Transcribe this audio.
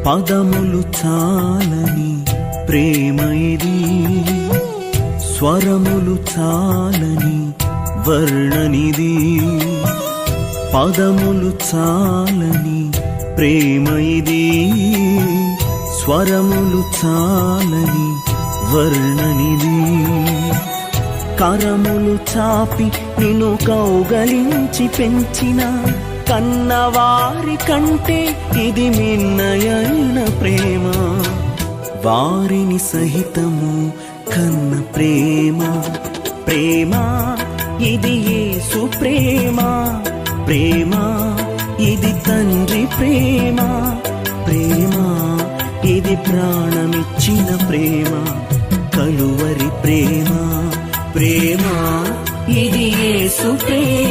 పదములు చాలని ప్రేమ ఇది, స్వరములు చాలని వర్ణనిది. పదములు చాలని ప్రేమ ఇది, స్వరములు చాలని వర్ణనిది. కరములు చాపి నిన్ను కౌగలించి పెంచిన కన్నవారి కంటే ఇది మిన్నయైన ప్రేమ. వారిని సహితము కన్న ప్రేమ. ప్రేమ ఇది యేసు ప్రేమ. ప్రేమ ఇది తండ్రి ప్రేమ. ప్రేమ ఇది ప్రాణమిచ్చిన ప్రేమ, కలువరి ప్రేమ. ప్రేమ ఇది యేసు ప్రేమ.